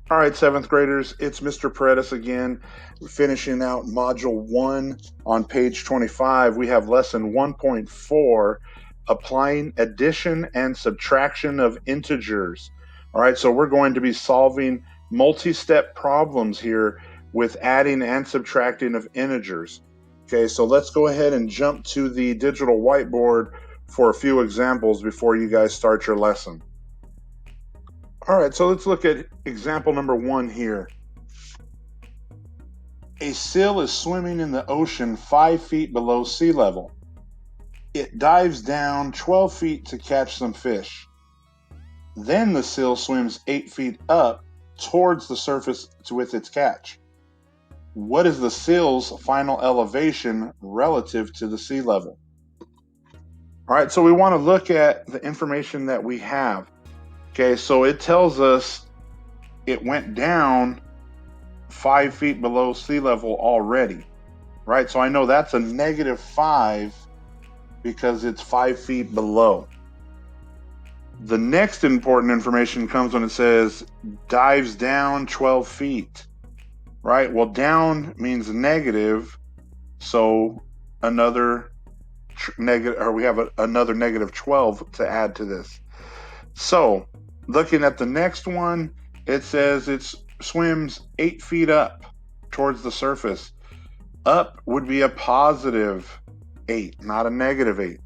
All right, seventh graders, it's Mr. Paredes again, finishing out Module 1 on page 25. We have Lesson 1.4, Applying Addition and Subtraction of Integers. All right, so we're going to be solving multi-step problems here with adding and subtracting of integers. Okay, so let's go ahead and jump to the digital whiteboard for a few examples before you guys start your lesson. All right, so let's look at example number 1 here. A seal is swimming in the ocean 5 feet below sea level. It dives down 12 feet to catch some fish. Then the seal swims 8 feet up towards the surface with its catch. What is the seal's final elevation relative to the sea level? All right, so we want to look at the information that we have. Okay, so it tells us it went down 5 feet below sea level already, right? So I know that's a -5 because it's 5 feet below. The next important information comes when it says dives down 12 feet, right? Well, down means negative, so another negative, or we have another -12 to add to this. So looking at the next one, it says it swims 8 feet up towards the surface. Up would be a +8, not a -8.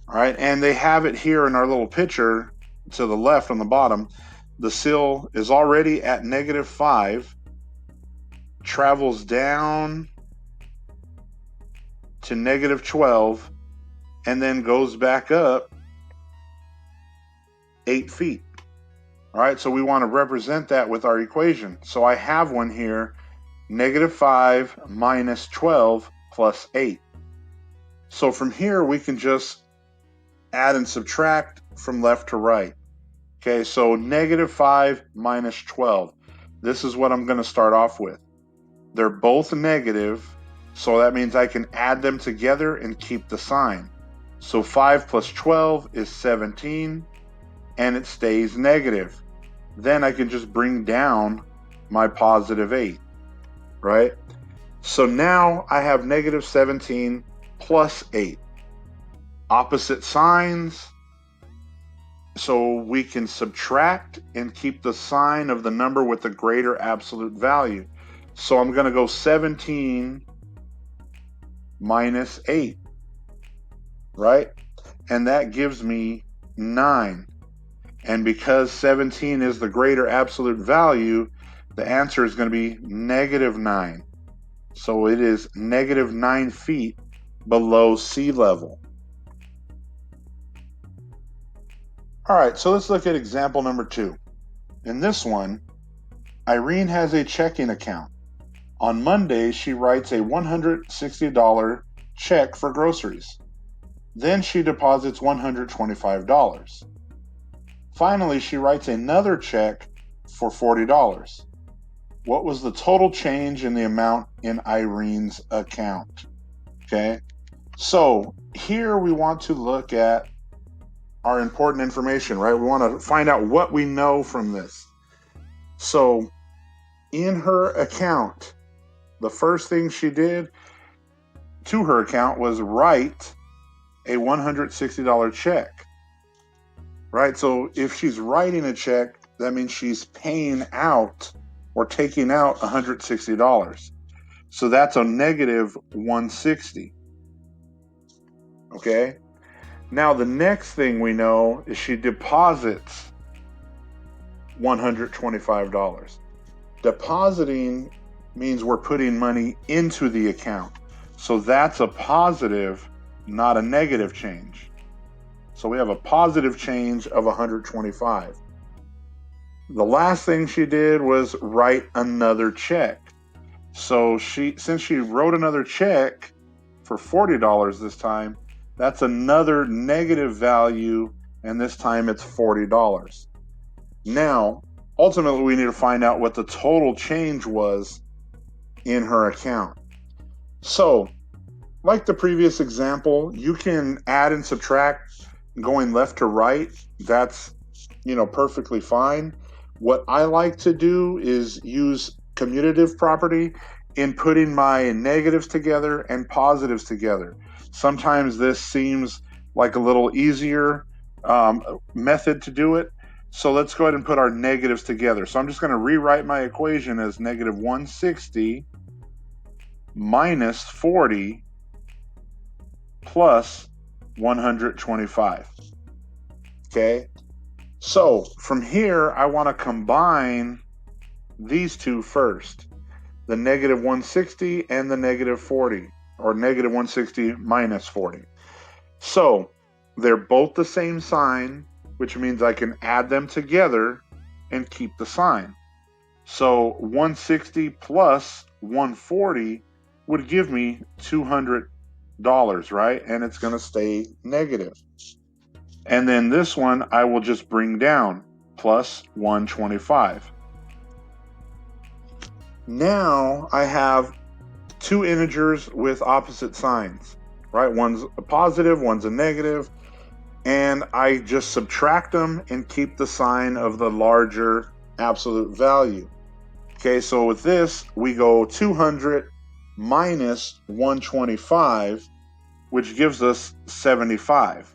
All right, and they have it here in our little picture to the left on the bottom. The seal is already at -5, travels down to -12, and then goes back up 8 feet. All right, so we want to represent that with our equation. So I have one here, -5 minus 12 plus 8. So from here, we can just add and subtract from left to right. Okay, so -5 minus 12. This is what I'm going to start off with. They're both negative, so that means I can add them together and keep the sign. So 5 plus 12 is 17, and it stays negative. Then I can just bring down my +8, right? So now I have -17 plus 8. Opposite signs, so we can subtract and keep the sign of the number with the greater absolute value. So I'm going to go 17 minus 8, right? And that gives me 9. And because 17 is the greater absolute value, the answer is going to be -9. So it is -9 feet below sea level. All right, so let's look at example number 2. In this one, Irene has a checking account. On Monday, she writes a $160 check for groceries. Then she deposits $125. Finally, she writes another check for $40. What was the total change in the amount in Irene's account? Okay, so here we want to look at our important information, right? We want to find out what we know from this. So in her account, the first thing she did to her account was write a $160 check, right? So if she's writing a check, that means she's paying out or taking out $160. So that's a -160. Okay? Now the next thing we know is she deposits $125. Depositing means we're putting money into the account. So that's a positive, not a negative change. So we have a positive change of 125. The last thing she did was write another check. So since she wrote another check for $40 this time, that's another negative value, and this time it's $40. Now, ultimately, we need to find out what the total change was in her account. So, like the previous example, you can add and subtract going left to right. That's, perfectly fine. What I like to do is use commutative property in putting my negatives together and positives together. Sometimes this seems like a little easier method to do it. So let's go ahead and put our negatives together. So I'm just going to rewrite my equation as negative 160 minus 40 plus 125. Okay, so from here I want to combine these two first, the negative 160 and the negative 40, or negative 160 minus 40. So they're both the same sign, which means I can add them together and keep the sign. So 160 plus 140 would give me $200, right? And it's going to stay negative. And then this one I will just bring down, plus 125. Now I have two integers with opposite signs, right? One's a positive, one's a negative, and I just subtract them and keep the sign of the larger absolute value. Okay, so with this, we go 200 minus 125, which gives us 75.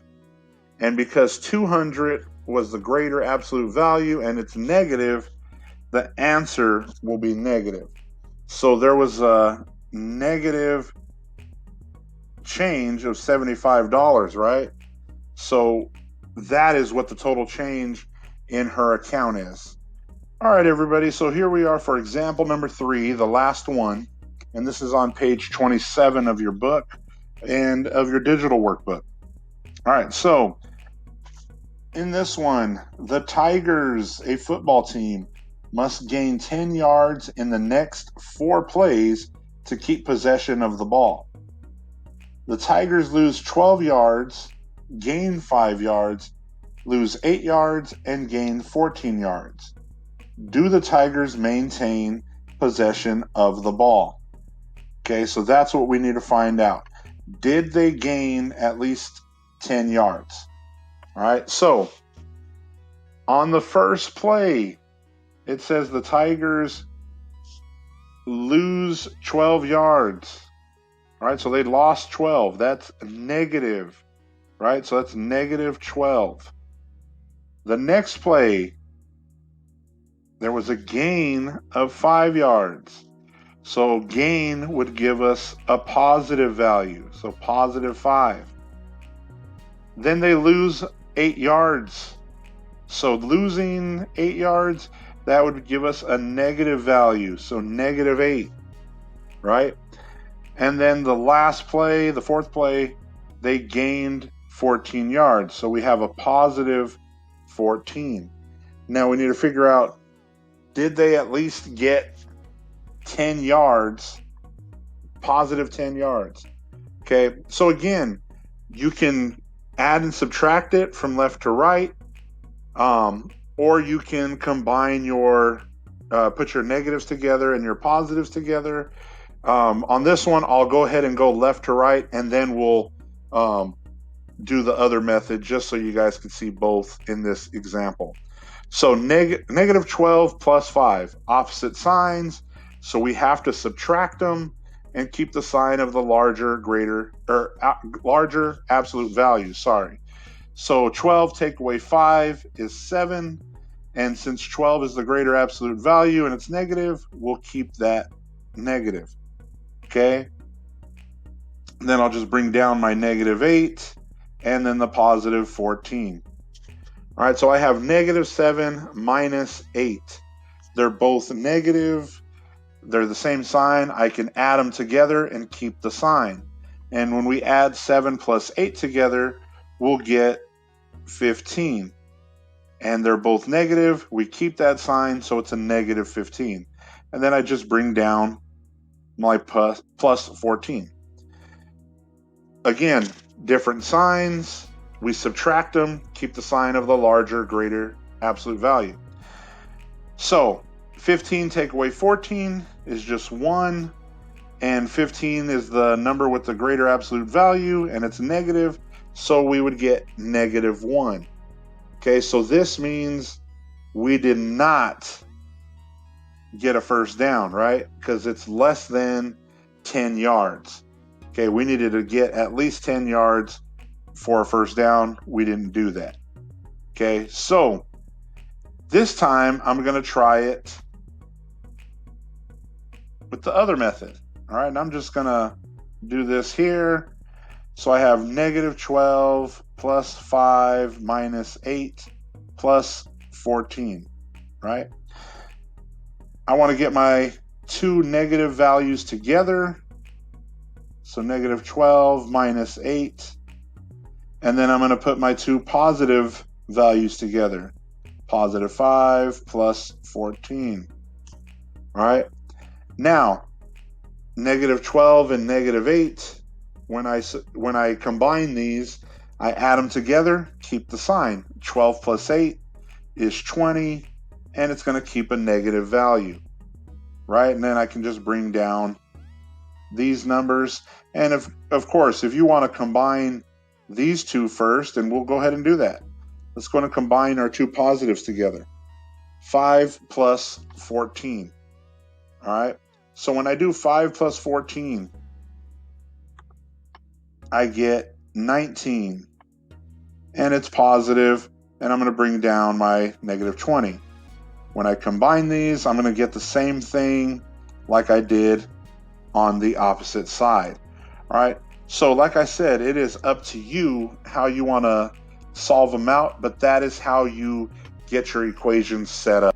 And because 200 was the greater absolute value and it's negative, the answer will be negative. So there was a negative change of $75, right? So that is what the total change in her account is. All right, everybody. So here we are for example number 3, the last one. And this is on page 27 of your book and of your digital workbook. All right, so in this one, the Tigers, a football team, must gain 10 yards in the next 4 plays to keep possession of the ball. The Tigers lose 12 yards, gain 5 yards, lose 8 yards, and gain 14 yards. Do the Tigers maintain possession of the ball? Okay, so that's what we need to find out. Did they gain at least 10 yards? All right, so on the first play, it says the Tigers lose 12 yards. All right, so they lost 12. That's negative, right? So that's negative 12. The next play, there was a gain of 5 yards. So gain would give us a positive value, so positive 5. Then they lose 8 yards. So losing 8 yards, that would give us a negative value, so negative 8, right? And then the last play, the fourth play, they gained 14 yards. So we have a positive 14. Now we need to figure out, did they at least get 10 yards, positive 10 yards? Okay, so again, you can add and subtract it from left to right, or you can combine your, put your negatives together and your positives together. On this one, I'll go ahead and go left to right, and then we'll do the other method just so you guys can see both in this example. So negative 12 plus 5, opposite signs, so we have to subtract them and keep the sign of the larger, greater, or larger absolute value, sorry. So 12 take away 5 is 7, and since 12 is the greater absolute value and it's negative, we'll keep that negative. Okay, then I'll just bring down my negative 8 and then the positive 14. All right, so I have negative 7 minus 8. They're both negative. They're the same sign. I can add them together and keep the sign. And when we add 7 plus 8 together, we'll get 15. And they're both negative. We keep that sign, so it's a negative 15. And then I just bring down my plus 14. Again, different signs. We subtract them, keep the sign of the larger, greater absolute value. So 15 take away 14 is just 1, and 15 is the number with the greater absolute value, and it's negative, so we would get negative 1. Okay, so this means we did not get a first down, right? Because it's less than 10 yards. Okay, we needed to get at least 10 yards for a first down. We didn't do that. Okay, so this time I'm going to try it with the other method. All right, and I'm just going to do this here. So I have negative 12 plus 5 minus 8 plus 14, right? I want to get my two negative values together. So negative 12 minus 8. And then I'm going to put my two positive values together. Positive 5 plus 14. All right. Now, negative 12 and negative 8, when I combine these, I add them together, keep the sign. 12 plus 8 is 20, and it's going to keep a negative value, right? And then I can just bring down these numbers. And of course, if you want to combine these two first, and we'll go ahead and do that. Let's go and combine our two positives together. 5 plus 14. All right. So when I do 5 plus 14, I get 19. And it's positive, and I'm going to bring down my negative 20. When I combine these, I'm going to get the same thing like I did on the opposite side. All right. So like I said, it is up to you how you want to solve them out, but that is how you get your equations set up.